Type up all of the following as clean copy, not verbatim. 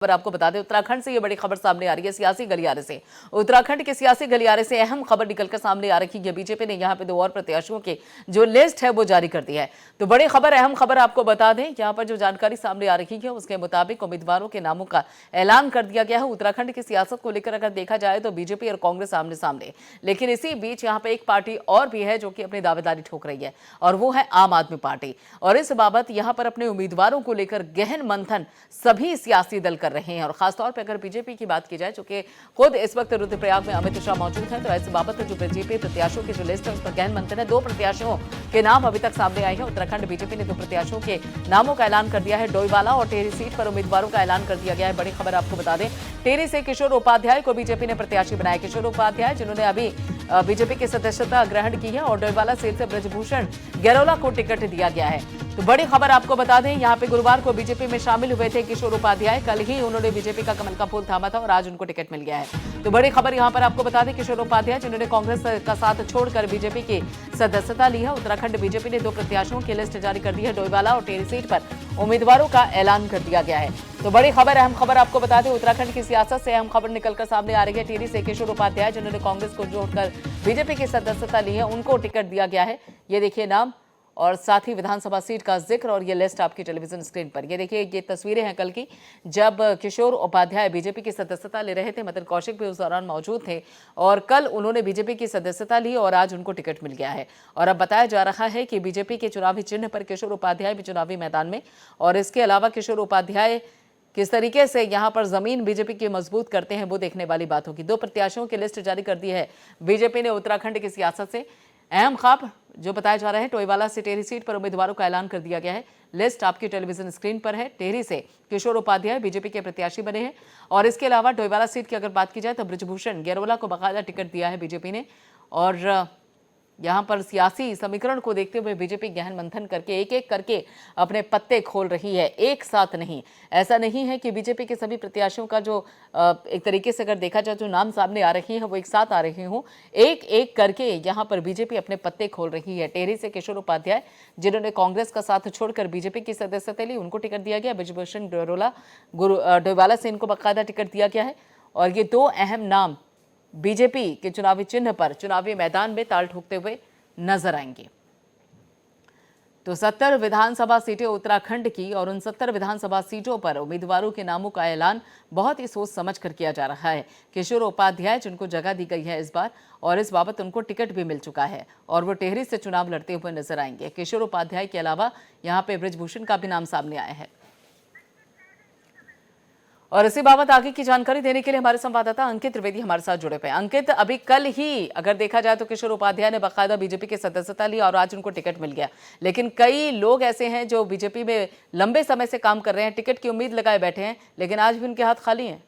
पर आपको बता दें, उत्तराखंड से ये बड़ी खबर सामने आ रही है सियासी गलियारे से। उत्तराखंड के सियासी गलियारे से अहम खबर निकलकर सामने आ रही है। बीजेपी ने यहाँ पे 2 और प्रत्याशियों की जो लिस्ट है वो जारी कर दी है। तो बड़ी खबर, अहम खबर आपको बता दें, यहाँ पर जो जानकारी सामने आ रही है उसके मुताबिक उम्मीदवारों के नामों का ऐलान कर दिया गया है। उत्तराखंड की सियासत को लेकर अगर देखा जाए तो बीजेपी और कांग्रेस आमने सामने, लेकिन इसी बीच यहाँ पे एक पार्टी और भी है जो कि अपनी दावेदारी ठोक रही है, और वो है आम आदमी पार्टी। और इस बाबत यहाँ पर अपने उम्मीदवारों को लेकर गहन मंथन सभी सियासी दल कर रहे हैं। और खासतौर पर अगर बीजेपी की बात की जाए, चूंकि खुद इस वक्त रुद्रप्रयाग में अमित शाह मौजूद हैं, तो ऐसे बाबत जो बीजेपी प्रत्याशियों की जो लिस्ट है उस पर गहन मंथन है। 2 प्रत्याशियों के नाम अभी तक सामने आए हैं। उत्तराखंड बीजेपी ने 2 प्रत्याशियों के नामों का ऐलान कर दिया है। डोईवाला और टेहरी सीट पर उम्मीदवारों का ऐलान कर दिया गया है। बड़ी खबर आपको बता दें, टेहरी से किशोर उपाध्याय को बीजेपी ने प्रत्याशी बनाया। किशोर उपाध्याय जिन्होंने अभी बीजेपी की सदस्यता ग्रहण की है, और डोईवाला सीट से ब्रजभूषण गैरोला को टिकट दिया गया है। तो बड़ी खबर आपको बता दें, यहाँ पे गुरुवार को बीजेपी में शामिल हुए थे किशोर उपाध्याय। कल ही उन्होंने बीजेपी का कमल का फूल थामा था और आज उनको टिकट मिल गया है। तो बड़ी खबर यहाँ पर आपको बता दें, किशोर उपाध्याय जिन्होंने कांग्रेस का साथ छोड़कर बीजेपी की सदस्यता ली है। उत्तराखंड बीजेपी ने 2 प्रत्याशियों की लिस्ट जारी कर दी है। डोईवाला और टेहरी सीट पर उम्मीदवारों का ऐलान कर दिया गया है। तो बड़ी खबर, अहम खबर आपको बता दें, उत्तराखंड की सियासत से अहम खबर निकलकर सामने आ रही है। टिहरी से किशोर उपाध्याय जिन्होंने कांग्रेस को जोड़कर बीजेपी की सदस्यता ली है, उनको टिकट दिया गया है। ये देखिए नाम और साथ ही विधानसभा सीट का जिक्र, और ये लिस्ट आपकी टेलीविजन स्क्रीन पर। ये देखिए, ये तस्वीरें हैं कल की, जब किशोर उपाध्याय बीजेपी की सदस्यता ले रहे थे। मदन कौशिक भी उस दौरान मौजूद थे, और कल उन्होंने बीजेपी की सदस्यता ली और आज उनको टिकट मिल गया है। और अब बताया जा रहा है कि बीजेपी के चुनावी चिन्ह पर किशोर उपाध्याय भी चुनावी मैदान में। और इसके अलावा किशोर उपाध्याय किस तरीके से यहाँ पर जमीन बीजेपी की मजबूत करते हैं वो देखने वाली बात होगी। 2 प्रत्याशियों की लिस्ट जारी कर दी है बीजेपी ने उत्तराखंड की सियासत से। अहम खबर जो बताया जा रहा है, टोईवाला से टेहरी सीट पर उम्मीदवारों का ऐलान कर दिया गया है। लिस्ट आपकी टेलीविजन स्क्रीन पर है। टेहरी से किशोर उपाध्याय बीजेपी के प्रत्याशी बने हैं, और इसके अलावा डोईवाला सीट की अगर बात की जाए तो ब्रजभूषण गैरोला को बाकायदा टिकट दिया है बीजेपी ने। और यहाँ पर सियासी समीकरण को देखते हुए बीजेपी गहन मंथन करके एक एक करके अपने पत्ते खोल रही है, एक साथ नहीं। ऐसा नहीं है कि बीजेपी के सभी प्रत्याशियों का जो एक तरीके से अगर देखा जाए जो नाम सामने आ रहे हैं वो एक साथ आ रहे हों। एक एक करके यहाँ पर बीजेपी अपने पत्ते खोल रही है। टेहरी से किशोर उपाध्याय जिन्होंने कांग्रेस का साथ छोड़कर बीजेपी की सदस्यता ली, उनको टिकट दिया गया। ब्रजभूषण गैरोला डोईवाला से इनको बाकायदा टिकट दिया गया है। और ये 2 अहम नाम बीजेपी के चुनावी चिन्ह पर चुनावी मैदान में ताल ठोकते हुए नजर आएंगे। तो 70 विधानसभा सीटें उत्तराखंड की, और उन 70 विधानसभा सीटों पर उम्मीदवारों के नामों का ऐलान बहुत ही सोच समझ कर किया जा रहा है। किशोर उपाध्याय जिनको जगह दी गई है इस बार, और इस बाबत उनको टिकट भी मिल चुका है, और वो टेहरी से चुनाव लड़ते हुए नजर आएंगे। किशोर उपाध्याय के अलावा यहाँ पे ब्रजभूषण का भी नाम सामने आया है। और इसी बाबत आगे की जानकारी देने के लिए हमारे संवाददाता अंकित त्रिवेदी हमारे साथ जुड़े हुए हैं। अंकित, अभी कल ही अगर देखा जाए तो किशोर उपाध्याय ने बाकायदा बीजेपी की सदस्यता ली और आज उनको टिकट मिल गया, लेकिन कई लोग ऐसे हैं जो बीजेपी में लंबे समय से काम कर रहे हैं, टिकट की उम्मीद लगाए बैठे हैं, लेकिन आज भी उनके हाथ खाली हैं।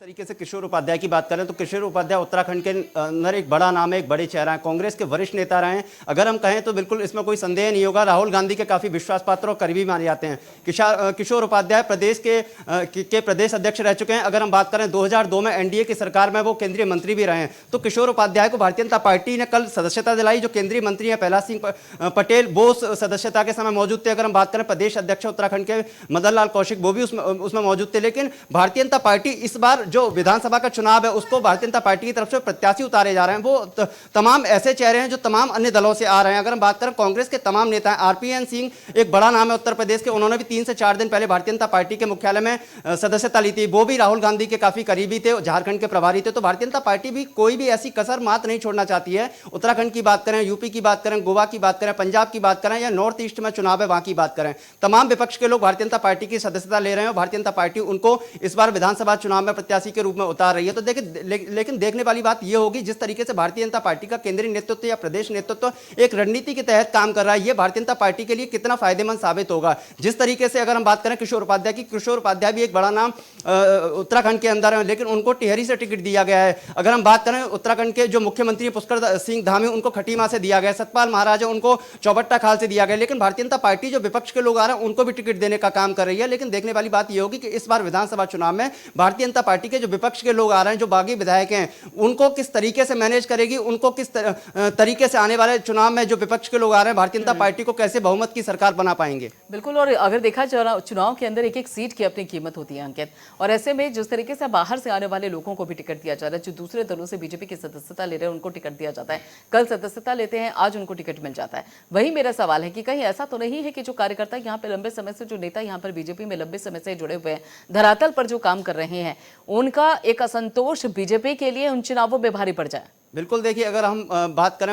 तरीके से किशोर उपाध्याय की बात करें तो किशोर उपाध्याय उत्तराखंड के अंदर एक बड़ा नाम है, एक बड़े चेहरा है, कांग्रेस के वरिष्ठ नेता रहे हैं। अगर हम कहें तो बिल्कुल इसमें कोई संदेह नहीं होगा, राहुल गांधी के काफी विश्वास पात्र और करीबी माने जाते हैं। किशोर उपाध्याय प्रदेश के प्रदेश अध्यक्ष रह चुके हैं। अगर हम बात करें 2002 में एनडीए की सरकार में वो केंद्रीय मंत्री भी रहे हैं। तो किशोर उपाध्याय को भारतीय जनता पार्टी ने कल सदस्यता दिलाई। जो केंद्रीय मंत्री है प्रहलाद सिंह पटेल, वो सदस्यता के समय मौजूद थे। अगर हम बात करें प्रदेश अध्यक्ष उत्तराखंड के मदन लाल कौशिक, वो भी उसमें मौजूद थे। लेकिन भारतीय जनता पार्टी इस बार जो विधानसभा का चुनाव है उसको भारतीय जनता पार्टी की तरफ से प्रत्याशी उतारे जा रहे हैं। वो तमाम ऐसे चेहरे हैं जो तमाम अन्य दलों से आ रहे हैं। अगर हम बात करें कांग्रेस के तमाम नेता हैं, आरपीएन सिंह एक बड़ा नाम है उत्तर प्रदेश के, उन्होंने भी 3 से 4 दिन पहले भारतीय जनता पार्टी के मुख्यालय में सदस्यता ली थी। वो भी राहुल गांधी के काफी करीबी थे, झारखंड के प्रभारी थे। तो भारतीय जनता पार्टी भी कोई भी ऐसी कसर मात नहीं छोड़ना चाहती है। उत्तराखंड की बात करें, यूपी की बात करें, गोवा की बात करें, पंजाब की बात करें, या नॉर्थ ईस्ट में चुनाव है वहां की बात करें, तमाम विपक्ष के लोग भारतीय जनता पार्टी की सदस्यता ले रहे हैं और भारतीय जनता पार्टी उनको इस बार विधानसभा चुनाव में प्रत्याशी के रूप में उतार रही है। तो देखिए, लेकिन देखने वाली बात यह होगी जिस तरीके से भारतीय जनता पार्टी का केंद्रीय नेतृत्व या प्रदेश नेतृत्व एक रणनीति के तहत काम कर रहा है, यह भारतीय जनता पार्टी के लिए कितना फायदेमंद साबित होगा। जिस तरीके से अगर हम बात करें किशोर उपाध्याय की, किशोर उपाध्याय भी एक बड़ा नाम उत्तराखंड के अंदर है, लेकिन उनको टिहरी से टिकट दिया गया है। अगर हम बात करें उत्तराखंड के जो मुख्यमंत्री पुष्कर सिंह धामी, उनको खटीमा से दिया गया। सतपाल महाराज उनको चौबट्टा खाल से दिया गया। लेकिन भारतीय जनता पार्टी जो विपक्ष के लोग आ रहे हैं उनको भी टिकट देने का काम कर रही है। लेकिन देखने वाली बात यह होगी कि इस बार विधानसभा चुनाव में भारतीय जनता पार्टी पार्टी के जो विपक्ष के लोग आ रहे हैं, जो बागी विधायक हैं, उनको किस तरीके से मैनेज करेगी, उनको किस तरीके से आने वाले चुनाव में जो विपक्ष के लोग आ रहे हैं भारतीय जनता पार्टी को कैसे बहुमत की सरकार बना पाएंगे। बिल्कुल, और अगर देखा जाए चुनाव के अंदर एक एक सीट की अपनी कीमत होती है अंकित, और ऐसे में जिस तरीके से बाहर से आने वाले लोगों को भी टिकट दिया जा रहा है, जो दूसरे दलों से बीजेपी की सदस्यता ले रहे हैं उनको टिकट दिया जाता है, कल सदस्यता लेते हैं, आज उनको टिकट मिल जाता है। वही मेरा सवाल है कि कहीं ऐसा तो नहीं है कि जो कार्यकर्ता यहाँ पे लंबे समय से, जो नेता यहाँ पर बीजेपी में लंबे समय से जुड़े हुए हैं, धरातल पर जो काम कर रहे हैं, उनका एक असंतोष बीजेपी के लिए उन चुनावों में भारी पड़ जाए? बिल्कुल, देखिए अगर हम बात करें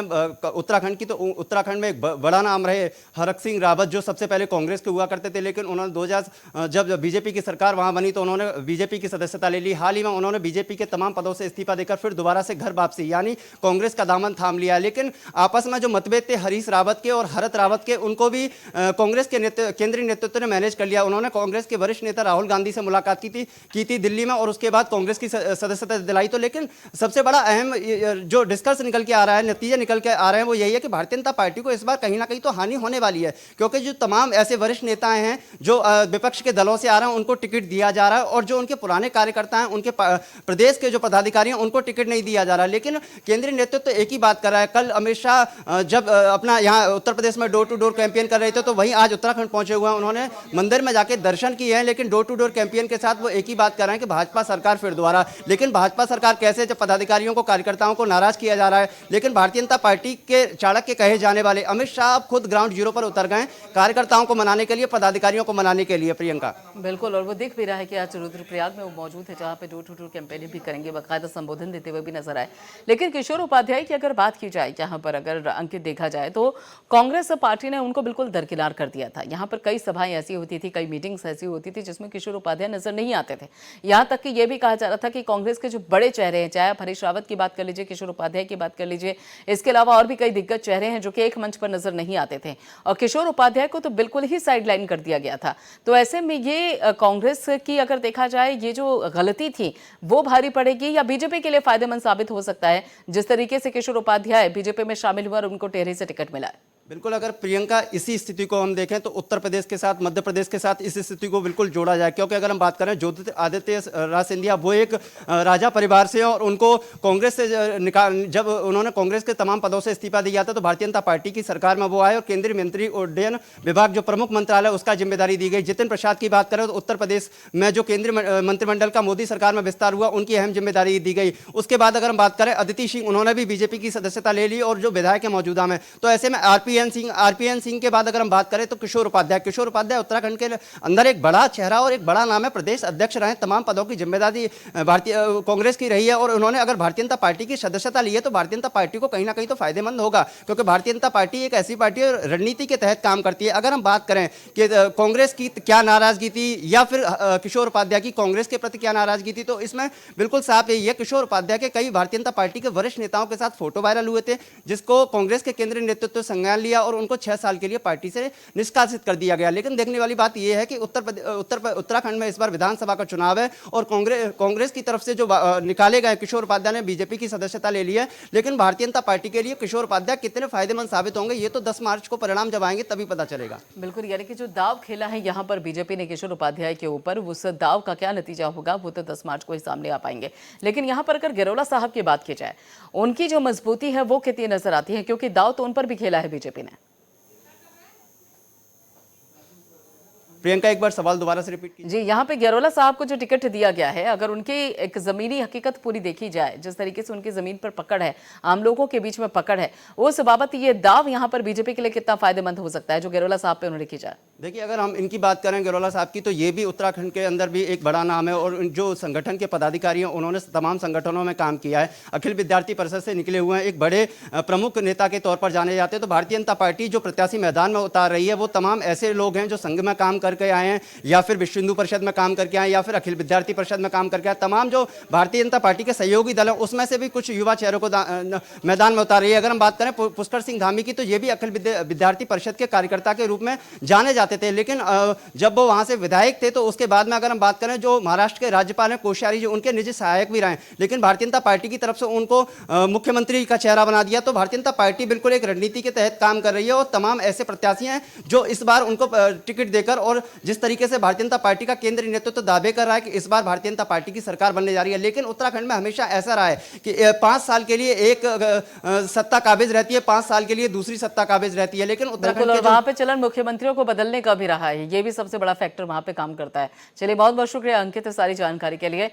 उत्तराखंड की, तो उत्तराखंड में एक बड़ा नाम रहे हरक सिंह रावत, जो सबसे पहले कांग्रेस के हुआ करते थे, लेकिन उन्होंने 2000 जब बीजेपी की सरकार वहां बनी तो उन्होंने बीजेपी की सदस्यता ले ली। हाल ही में उन्होंने बीजेपी के तमाम पदों से इस्तीफा देकर फिर दोबारा से घर वापसी, यानी कांग्रेस का दामन थाम लिया। लेकिन आपस में जो मतभेद थे हरीश रावत के और हरत रावत के, उनको भी कांग्रेस के केंद्रीय नेतृत्व ने मैनेज कर लिया। उन्होंने कांग्रेस के वरिष्ठ नेता राहुल गांधी से मुलाकात की थी दिल्ली में, और उसके बाद कांग्रेस की सदस्यता दिलाई। तो लेकिन सबसे बड़ा अहम जो डिस्कस निकल आ रहा है, नतीजे निकल के आ रहे हैं, वो यही है कि भारतीय जनता पार्टी को इस बार कहीं ना कहीं तो हानि होने वाली है, क्योंकि जो तमाम ऐसे वरिष्ठ नेता हैं जो विपक्ष के दलों से आ रहे हैं उनको टिकट दिया जा रहा है, और जो उनके पुराने कार्यकर्ता हैं, उनके प्रदेश के जो पदाधिकारी हैं, उनको टिकट नहीं दिया जा रहा। लेकिन केंद्रीय नेतृत्व तो एक ही बात कर रहा है। कल अमित शाह जब अपना यहाँ उत्तर प्रदेश में डोर टू डोर कैंपेन कर रहे थे, तो वहीं आज उत्तराखंड पहुंचे हुए हैं। उन्होंने मंदिर में जाके दर्शन किए हैं, लेकिन डोर टू डोर कैंपेन के साथ वो एक ही बात कर रहे हैं कि भाजपा सरकार फिर दोबारा। लेकिन भाजपा सरकार कैसे, जब पदाधिकारियों को, कार्यकर्ताओं को नाराज किया जा रहा है। लेकिन भारतीय जनता पार्टी के चाणक्य कहे जाने वाले अमित शाह अब खुद ग्राउंड जीरो पर उतर गए, कार्यकर्ताओं को मनाने के लिए, पदाधिकारियों को मनाने के लिए। प्रियंका, बिल्कुल, और वो दिख भी रहा है कि आज रुद्रप्रयाग में वो मौजूद है, जहां पे डोर टू डोर कैंपेन भी करेंगे, बाकायदा संबोधन देते हुए भी नजर आए। लेकिन किशोर उपाध्याय की अगर बात की जाए, यहाँ पर अगर अंकित देखा जाए तो कांग्रेस पार्टी ने उनको बिल्कुल दरकिनार कर दिया था। यहाँ पर कई सभाएं ऐसी होती थी, कई मीटिंग्स ऐसी होती थी जिसमें किशोर उपाध्याय नजर नहीं आते थे। यहाँ तक कि यह भी कहा जा रहा था कि कांग्रेस के जो बड़े चेहरे हैं, चाहे आप हरीश रावत की बात कर लीजिए, किशोर उपाध्याय की बात कर लीजिए, इसके अलावा और भी कई दिग्गज चेहरे हैं जो कि एक मंच पर नजर नहीं आते थे, और किशोर उपाध्याय को तो बिल्कुल ही साइडलाइन कर दिया गया था। तो ऐसे में ये कांग्रेस की अगर देखा जाए, ये जो गलती थी वो भारी पड़ेगी या बीजेपी के लिए फायदेमंद साबित हो सकता है, जिस तरीके से किशोर उपाध्याय बीजेपी में शामिल हुआ और उनको टेहरी से टिकट मिला है? बिल्कुल, अगर प्रियंका इसी स्थिति को हम देखें तो उत्तर प्रदेश के साथ, मध्य प्रदेश के साथ इस स्थिति को बिल्कुल जोड़ा जाए, क्योंकि अगर हम बात करें ज्योतिरादित्य राज सिंधिया, वो एक राजा परिवार से, और उनको कांग्रेस से जब उन्होंने कांग्रेस के तमाम पदों से इस्तीफा दिया था तो भारतीय जनता पार्टी की सरकार में वो आए, और केंद्रीय मंत्री उड्डयन विभाग जो प्रमुख मंत्रालय, उसका जिम्मेदारी दी गई। जितिन प्रसाद की बात करें तो उत्तर प्रदेश में जो केंद्रीय मंत्रिमंडल का मोदी सरकार में विस्तार हुआ, उनकी अहम जिम्मेदारी दी गई। उसके बाद अगर हम बात करें अदिति सिंह, उन्होंने भी बीजेपी की सदस्यता ले ली, और जो विधायक है मौजूदा में, तो ऐसे में आरपीएन सिंह के बाद अगर हम बात करें तो किशोर उपाध्याय उत्तराखंड के अंदर एक बड़ा चेहरा और एक बड़ा नाम है, प्रदेश अध्यक्ष रहे, तमाम पदों की जिम्मेदारी भारतीय कांग्रेस की रही है, और उन्होंने अगर भारतीय जनता पार्टी की सदस्यता ली है तो भारतीय जनता पार्टी को कहीं ना कहीं तो फायदेमंद होगा, क्योंकि भारतीय जनता पार्टी एक ऐसी पार्टी है रणनीति के तहत काम करती है। अगर हम बात करें कि कांग्रेस की क्या नाराजगी थी या फिर किशोर उपाध्याय की कांग्रेस के प्रति क्या नाराजगी थी, तो इसमें बिल्कुल साफ यही है, किशोर उपाध्याय के कई भारतीय जनता पार्टी के वरिष्ठ नेताओं के साथ फोटो वायरल हुए थे, जिसको कांग्रेस के केंद्रीय नेतृत्व संज्ञान लिया और उनको 6 साल के लिए पार्टी से निष्कासित कर दिया गया। लेकिन देखने वाली बात यह है कि उत्तराखंड में इस बार विधानसभा का चुनाव है, और कांग्रेस की तरफ से जो निकाले गए किशोर उपाध्याय ने बीजेपी की सदस्यता ले ली है, लेकिन भारतीय जनता पार्टी के लिए किशोर उपाध्याय कितने फायदेमंद साबित होंगे, ये तो 10 मार्च को परिणाम जब आएंगे तभी पता चलेगा। बिल्कुल, यानी कि जो दाव खेला है यहाँ पर बीजेपी ने किशोर उपाध्याय के ऊपर, उस दाव का क्या नतीजा होगा वो तो 10 मार्च को ही सामने आ पाएंगे। लेकिन यहाँ पर अगर गिरोला साहब की बात की जाए, उनकी जो मजबूती है वो कितनी नजर आती है, क्योंकि दाव तो उन पर भी खेला है बीजेपी ने। प्रियंका, एक बार सवाल दोबारा से रिपीट कीजिए। जी, यहाँ पे गैरोला साहब को जो टिकट दिया गया है, अगर उनकी एक जमीनी हकीकत पूरी देखी जाए, जिस तरीके से उनकी जमीन पर पकड़ है, आम लोगों के बीच में पकड़ है, उस बाबत ये दाव यहाँ पर बीजेपी के लिए कितना फायदेमंद हो सकता है जो गैरोला साहब पे उन्होंने की जाए? देखिए, अगर हम इनकी बात करें गैरोला साहब की, तो ये भी उत्तराखंड के अंदर भी एक बड़ा नाम है, और जो संगठन के पदाधिकारी हैं उन्होंने तमाम संगठनों में काम किया है, अखिल विद्यार्थी परिषद से निकले हुए हैं, एक बड़े प्रमुख नेता के तौर पर जाने जाते हैं। तो भारतीय जनता पार्टी जो प्रत्याशी मैदान में उतार रही है वो तमाम ऐसे लोग हैं जो संघ में काम करके आए हैं, या फिर विश्व हिंदू परिषद में काम करके आए, या फिर अखिल विद्यार्थी परिषद में काम करके आए। तमाम जो भारतीय जनता पार्टी के सहयोगी दल हैं उसमें से भी कुछ युवा चेहरों को मैदान में उतार रही है। अगर हम बात करें पुष्कर सिंह धामी की, तो ये भी अखिल विद्यार्थी परिषद के कार्यकर्ता के रूप में जाने जाते थे, लेकिन जब वो वहां से विधायक थे तो उसके बाद में अगर हम बात करें, जो महाराष्ट्र के राज्यपाल हैं कोश्यारी जी, उनके निजी सहायक भी रहे, लेकिन भारतीय जनता पार्टी की तरफ से उनको मुख्यमंत्री का चेहरा बना दिया। तो भारतीय जनता पार्टी बिल्कुल एक रणनीति के तहत काम कर रही है, और तमाम ऐसे प्रत्याशी हैं जो इस बार उनको टिकट देकर और और जिस तरीके से भारतीय जनता पार्टी का केंद्रीय नेतृत्व दावे कर रहा है कि इस बार भारतीय जनता पार्टी की सरकार बनने जा रही है, लेकिन उत्तराखंड में हमेशा ऐसा रहा है कि 5 साल के लिए एक सत्ता काबिज रहती है, 5 साल के लिए दूसरी सत्ता काबिज रहती है, लेकिन उत्तराखंड बिल्कुल, के और वहां पे चलन मुख्यमंत्रियों को बदलने का भी रहा है, ये भी सबसे बड़ा फैक्टर वहां पे काम करता है। चलिए, बहुत बहुत शुक्रिया अंकित, सारी जानकारी के लिए।